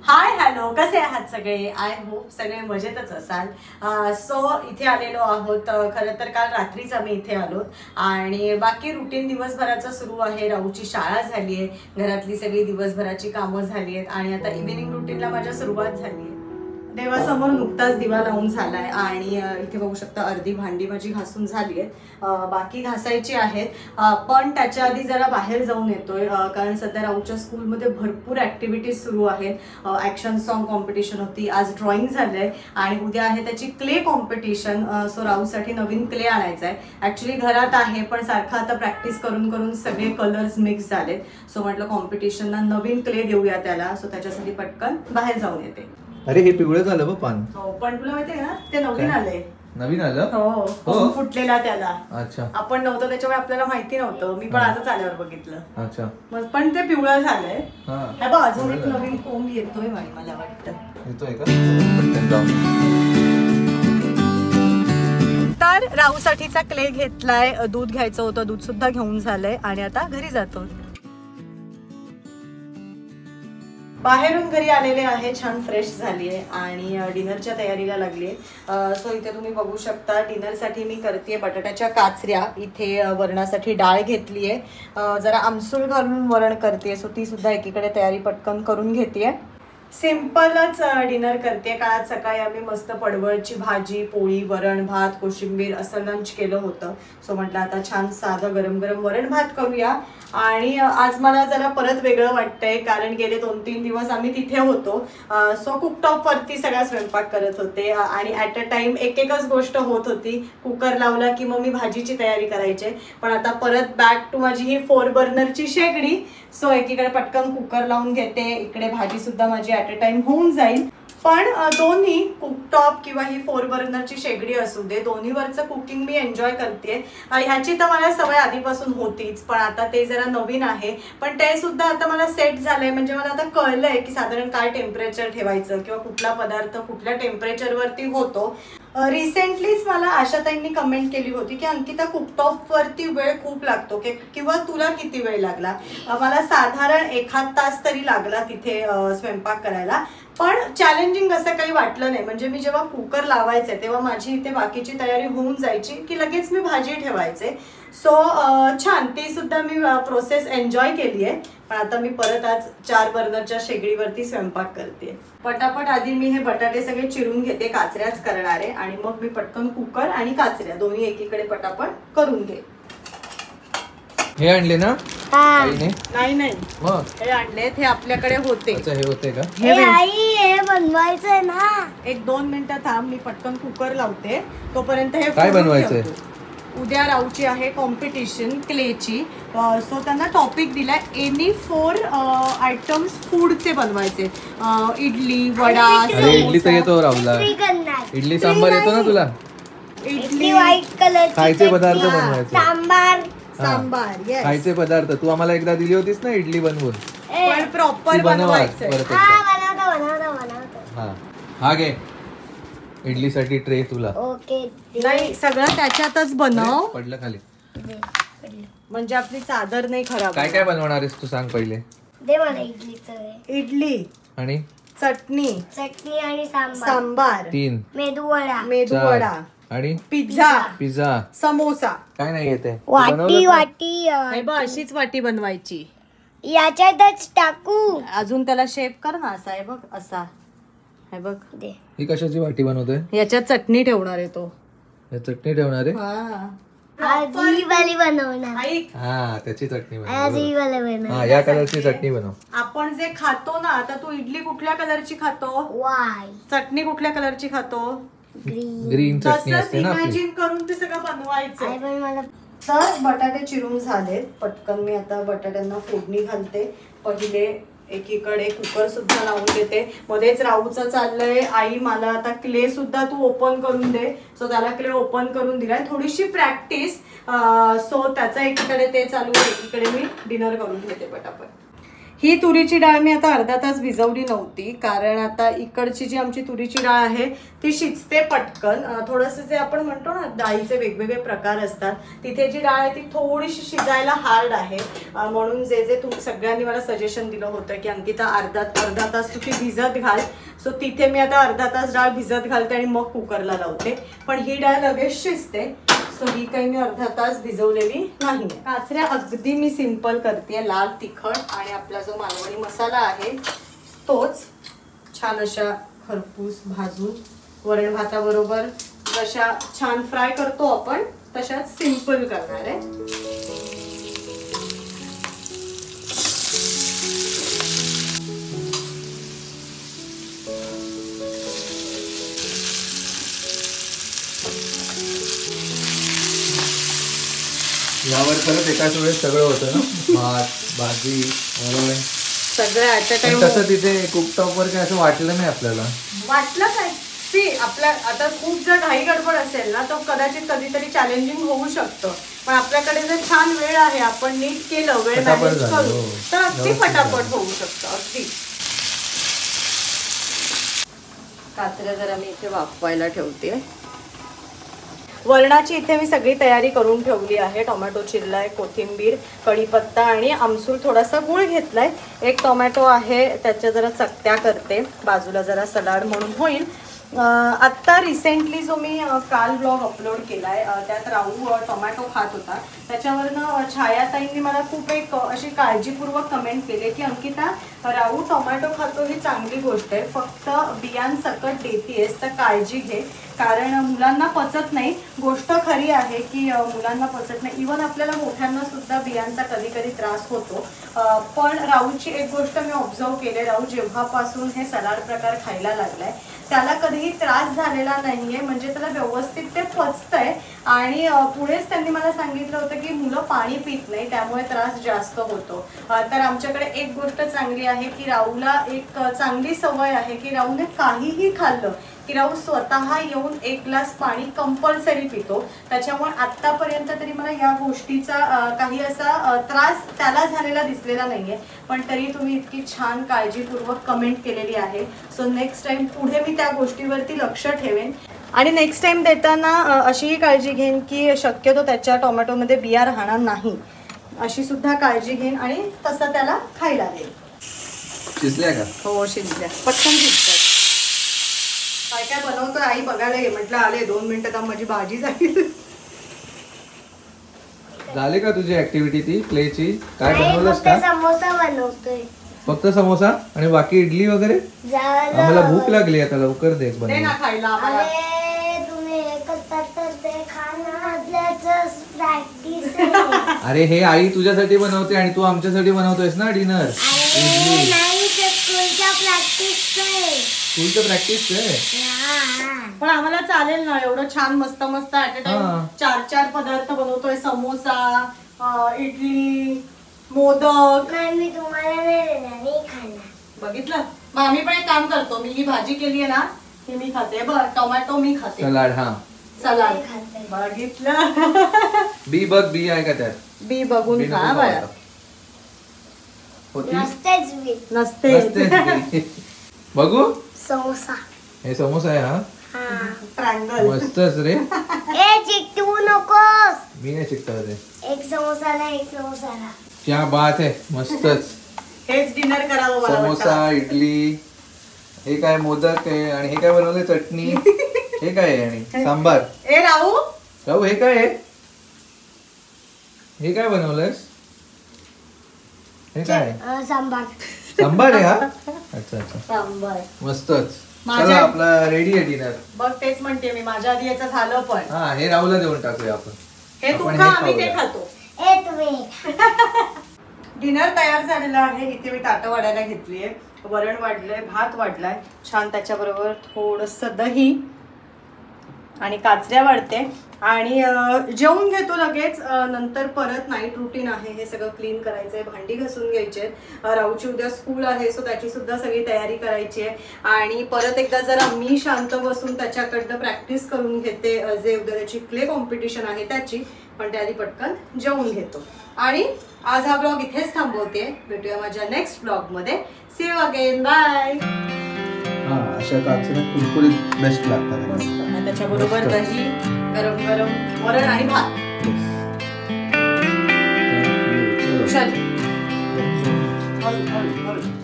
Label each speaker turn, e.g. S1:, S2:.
S1: Hi hello, कसे आहात सगळे? आय होप सगळे मजेतच असाल. सो इथे आलेलो आहोत. खरं तर काल रात्रीच आम्ही इथे आलो आणि बाकी रुटीन दिवसभराचं सुरू आहे. राहूची शाळा झाली आहे, घरातली सगळी दिवसभराची कामं झाली आहेत आणि आता इव्हिनिंग रुटीनला माझ्या सुरुवात झाली आहे. देवासमोर नुकताच दिवा लावून झालाय आणि इथे बघू शकता अर्धी भांडी माझी घासून झाली आहेत. बाकी घासायची आहेत, पण त्याच्या आधी जरा बाहेर जाऊन येतोय कारण सध्या राहूच्या स्कूलमध्ये भरपूर ऍक्टिव्हिटीज सुरू आहेत. ऍक्शन सॉन्ग कॉम्पिटिशन होती, आज ड्रॉइंग झालंय आणि उद्या आहे त्याची क्ले कॉम्पिटिशन. सो राहूसाठी नवीन क्ले आणायचा आहे. ऍक्च्युली घरात आहे पण सारखं आता प्रॅक्टिस करून करून सगळे कलर्स मिक्स झालेत. सो म्हटलं कॉम्पिटिशनला नवीन क्ले देऊया त्याला. सो त्याच्यासाठी पटकन बाहेर जाऊन येते.
S2: अरे हे पिवळं झालं बघ पान.
S1: हो, पण तुला माहितीये ना ते नवीन आलंय.
S2: नवीन आलं?
S1: हो, फुटलेला त्याला.
S2: अच्छा.
S1: आपण नव्हतं त्याच्यामुळे आपल्याला माहिती नव्हतं. मी पण आजच आल्यावर बघितलं.
S2: अच्छा.
S1: पण ते पिवळं झालंय. हे बघ अजून एक नवीन कोंब येतोय मला वाटतं.
S2: येतोय का?
S1: तर राहूसाठीचा क्ले घेतलाय. दूध घ्यायचं होतं, दूध सुद्धा घेऊन झालंय आणि आता घरी जातो. बाहेरून घरी आलेले आहे, छान फ्रेश झाली आहे आणि डिनरच्या तयारीला लागली आहे. सो इथे तुम्ही बघू शकता डिनरसाठी मी करते बटाट्याच्या काचऱ्या. इथे वरणासाठी डाळ घेतली आहे, जरा आमसूल घालून वरण करते. सो ती सुद्धा एकीकडे तयारी पटकन करून घेते. सिम्पलच डिनर करते. काळात सकाळी आम्ही मस्त पडवळची भाजी, पोळी, वरण भात, कोशिंबीर असं लंच केलं होतं. सो म्हटलं आता छान साधं गरम गरम वरण भात करूया. आणि आज मला जरा परत वेगळं वाटतंय कारण गेले 2-3 दिवस आम्ही तिथे होतो. सो कुकटॉप वरती सगळा स्वयंपाक करत होते आणि ॲट अ टाइम एकच गोष्ट होत होती. कुकर लावला की मग मी भाजीची तयारी करायचे. पण आता परत बॅक टू माझी ही 4 बर्नरची शेगडी. सो एकीकडे पटकन कुकर लावून घेते, इकडे भाजी सुद्धा माझी ॲट अ टाइम होऊन जाईल. पण दोन्ही कुकटॉप किंवा ही 4 बर्नरची शेगडी असू दे, दोन्हीवरचं कुकिंग मी एन्जॉय करते. ह्याची तर मला सवय आधीपासून होतीच, पण आता ते जरा नवीन आहे. पण ते सुद्धा आता मला सेट झालंय. म्हणजे मला आता कळलंय की साधारण काय टेम्परेचर ठेवायचं किंवा कुठला पदार्थ कुठल्या टेम्परेचरवरती होतो. रिसेंटलीच मला आशाताईंनी कमेंट केली होती की अंकिता कुकटॉप वरती वेळ खूप लागतो किंवा तुला किती वेळ लागला. मला साधारण 1 तास तरी लागला तिथे स्वयंपाक करायला. पण चॅलेंजिंग असं काही वाटलं नाही. म्हणजे मी जेव्हा कुकर लावायचे तेव्हा माझी इथे बाकीची तयारी होऊन जायची की लगेच मी भाजी ठेवायचे. सो छान ती सुद्धा मी प्रोसेस एन्जॉय केली आहे. पण आता मी परत आज 4 बर्नरच्या शेगडीवरती स्वयंपाक करते. पटापट आधी मी हे बटाटे सगळे चिरून घेते, काचऱ्याच करणार आहे आणि मग मी पटकन कुकर आणि काचऱ्या दोन्ही एकीकडे पटापट करून घे.
S2: हे आणले ना?
S1: नाही
S2: मग
S1: हे आणले, हे आपल्याकडे होते.
S2: हे होते का?
S3: हे बनवायचंय ना.
S1: 1-2 मिनिटं थांब, मी पटकन कुकर लावते. तोपर्यंत हे
S2: काय बनवायचंय?
S1: उद्या राहूची आहे कॉम्पिटिशन क्लेची. सो त्यांना टॉपिक दिलाय एनी 4 आयटम्स फूडचे बनवायचे. इडली, वडा.
S2: अरे इडली तर येतो राहुलला. इडली सांबार येतो ना तुला?
S3: इडली व्हाईट कलर,
S2: खायचे पदार्थ बनवायचे.
S3: सांबार
S2: खायचे पदार्थ तू आम्हाला एकदा दिली होतीस ना इडली बनवून.
S1: पण प्रॉपर बनवायचं.
S2: हा घे इडलीसाठी ट्रे तुला.
S3: ओके.
S1: नाही सगळं त्याच्यातच बनव.
S2: पडलं खाली
S1: म्हणजे आपली चादर नाही खराब.
S2: काय काय बनवणार आहेस तू सांग पहिले.
S3: दे मला इडलीचं.
S1: इडली
S2: आणि
S3: चटणी आणि
S1: सांबार,
S2: 3
S1: मेदूवडा
S2: आणि पिझ्झा,
S1: समोसा.
S2: काय नाही येते.
S3: वाटी
S1: अशीच वाटी बनवायची.
S3: याच्यातच टाकू.
S1: अजून त्याला शेप कर ना. असा आहे बघ, असा हे बघ.
S2: ही कशाची वाटी बनवतोय?
S1: याच्यात चटणी ठेवणार आहे तो.
S2: चटणी ठेवणार आहे.
S3: बनवणार.
S2: त्याची चटणी बनव. या कलरची चटणी बनव.
S1: आपण जे खातो ना, आता तू इडली कुठल्या कलरची खातो? चटणी कुठल्या कलरची खातो?
S2: ग्रीन चटणी असते ना.
S1: इमॅजिन करून ते सगळं बनवायचं. तर बटाटे चिरून झालेत. पटकन मी आता बटाट्यांना फोडणी घालते. पहिले एकीकडे कुकर सुद्धा लावून देते. मध्येच राहूचं चाललंय आई मला आता क्ले सुद्धा तू ओपन करून दे. सो त्याला क्ले ओपन करून दिलाय. थोडीशी प्रॅक्टिस. सो त्याचा एकीकडे ते चालू आहे, एकीकडे मी डिनर करून घेते पटापट. ही तुरीची डाळ मी आता अर्धा तास भिजवली नव्हती, कारण आता इकडची जी आमची तुरीची डाळ आहे ती शिजते पटकन. थोडंसं जे आपण म्हणतो ना डाळीचे वेगवेगळे प्रकार असतात, तिथे जी डाळ आहे ती थोडीशी शिजायला हार्ड आहे. म्हणून जे तुम्ही सगळ्यांनी मला सजेशन दिलं होतं की अंकिता अर्धा तास तू ती भिजत घाल. सो तिथे मी आता अर्धा तास डाळ भिजत घालते आणि मग कुकरला लावते. पण ही डाळ लगेच शिजते, सो ही काही मी अर्धा तास भिजवलेली नाही. काचऱ्या अगदी मी सिंपल करते. लाल तिखट आणि आपला जो मालवणी मसाला आहे तोच छान अशा खरपूस भाजून वरण भाताबरोबर जशा छान फ्राय करतो आपण तशाच सिंपल करणार आहे.
S2: यावर खरंच एकाच वेळेस सगळं होतं ना, भात भाजी वरण
S1: सगळं ऍट अ टाइम.
S2: तसं तिथे कुकटॉपवर काय असं वाटलं नाही आपल्याला.
S1: वाटलं काय सी आपल्या आता खूप जर घाई गडबड असेल ना तर कदाचित कधीतरी चॅलेंजिंग होऊ शकतं, पण आपल्याकडे जर छान वेळ आहे, आपण नीट केलं, वेळ मॅनेज करू तर अगदी पटापट होऊ शकतं. अगदी. काचऱ्या जरा मी इथे वाफवायला ठेवते. वरणाची इथे मी सगळी तयारी करून ठेवली आहे. टोमॅटो चिरलाय, कोथिंबीर, कढीपत्ता आणि आमसूल थोडासा गूळ घेतलाय. एक टोमॅटो आहे त्याच्या जरा चकत्या करते, बाजूला जरा सलाड म्हणून होईल. आत्ता रिसेंटली जो मी काल ब्लॉग अपलोड केलाय त्यात राहू टोमॅटो खात होता, त्याच्यावरनं छायाताईंनी मला खूप एक अशी काळजीपूर्वक कमेंट केली की अंकिता राहू टोमॅटो खातो ही चांगली गोष्ट आहे, फक्त बियांसकट देतेस तर काळजी घे, कारण मुलांना पचत नाही. गोष्ट खरी आहे की मुलांना पचत नाही, इवन आपल्याला मोठ्यांना सुद्धा बियांचा कधी कधी त्रास होतो. पण राहूची एक गोष्ट मी ऑब्झर्व केली, राहू जेव्हापासून हे सलाड प्रकार खायला लागलाय त्याला कधीही त्रास झालेला नाहीये, म्हणजे त्याला व्यवस्थित ते पचतंय. आणि पुढेच त्यांनी मला सांगितलं होतं की मुलं पाणी पित नाही त्यामुळे त्रास जास्त होतो. तर आमच्याकडे एक गोष्ट चांगली आहे की राहूला एक चांगली सवय आहे की राहूने काहीही खाल्लं की राहू स्वतः येऊन एक ग्लास पाणी कंपल्सरी पितो. त्याच्यामुळे आत्तापर्यंत तरी मला या गोष्टीचा काही असा त्रास त्याला झालेला दिसलेला नाहीये, पण तरी तुम्ही इतकी छान काळजीपूर्वक कमेंट केलेली आहे. सो नेक्स्ट टाइम पुढे मी त्या गोष्टीवरती लक्ष ठेवेन आणि नेक्स्ट टाइम देताना अशीही काळजी घेईन की शक्यतो त्याच्या टोमॅटोमध्ये बिया राहणार नाही, अशी सुद्धा काळजी घेईन आणि तसं त्याला खायला देईन.
S2: शिजल्या का?
S1: हो शिजल्या, पटकन शिजतात. काय काय बनवतोय आई बघायला ये म्हटलं. आले 2 मिनिटात माझी भाजी झाली.
S2: झाली का तुझी ऍक्टिव्हिटी ती प्लेची? काय बनवलंस का?
S3: समोसा बनवतोय.
S2: फक्त समोसा आणि बाकी इडली वगैरे? आम्हाला भूक लागली आता, लवकर दे
S1: दे ना खायला आम्हाला.
S3: तुम्ही प्रॅक्टिस.
S2: अरे हे आई तुझ्यासाठी बनवते आणि तू आमच्यासाठी बनवतोयस ना डिनर. स्कूलचं प्रॅक्टिस आहे.
S1: पण आम्हाला चालेल ना, एवढं छान मस्त मस्त ऍट अ टाइम 4 पदार्थ बनवतोय. समोसा, इडली, मोदक.
S3: मी तुम्हाला नाही देणार, मी खाणार.
S1: बघितलं, मग आम्ही पण एक काम करतो, मी ही भाजी केली आहे ना ही मी खाते, टोमॅटो मी खाते,
S2: सलाड. हा
S1: सलाड बघितलं.
S2: बी बघ, बी आहे का त्यात?
S1: बी बघून खा बाळा. नसते
S2: बघू.
S3: समोसा.
S2: हे समोसा आहे हा.
S1: ट्रायंगल
S2: मस्तच रे.
S3: ए चिकटू नकोस.
S2: मी नाही चिकटवते.
S3: एक समोसाला एक समोसाला.
S2: क्या बात आहे, मस्तच.
S1: हेच डिनर करावं मला
S2: समोसा, इडली, हे काय मोदक आहे आणि हे काय बनवलंय चटणी. हे काय आहे आणि सांबार.
S1: ए राहू
S2: राहू हे काय आहे? हे काय बनवलंयस? हे काय आहे?
S3: सांबार.
S2: सांबार आहे हा. अच्छा अच्छा,
S1: सांबार
S2: मस्तच. चला आपला रेडी आहे डिनर.
S1: बघ तेच म्हणते मी, माझ्या आधी याचं झालं पण.
S2: हा हे राहूला देऊन टाकूया आपण.
S1: हे तू खा, आम्ही ते खातो.
S3: ए तुम्ही.
S1: डिनर तयार झालेलं आहे. इथे मी ताटं वाढायला घेतलीये. वरण वाढलंय, भात वाढलाय छान, त्याच्याबरोबर थोडंसं दही आणि काचऱ्या वाढते आणि जेवून घेतो लगेच. नंतर परत नाईट रुटीन आहे, हे सगळं क्लीन करायचंय, भांडी घासून घ्यायचे. राहूची उद्या स्कूल आहे सो त्याची सुद्धा सगळी तयारी करायची आहे. आणि परत एकदा जरा मी शांत बसून त्याच्याकडनं प्रॅक्टिस करून घेते, जे उद्या त्याची क्ले कॉम्पिटिशन आहे त्याची. पण त्याआधी पटकन जेवून घेतो आणि आज हा ब्लॉग इथेच थांबवते. भेटूया माझ्या नेक्स्ट ब्लॉग मध्ये. See you again. बाय.
S2: हा, अशा काचऱ्या कुरकुरीत बेस्ट लागतात.
S1: मस्त. आणि त्याच्याबरोबर दही, गरम गरम वरण आणि भात.
S2: थँक्यू.
S1: चल. हळू, हळू, हळू.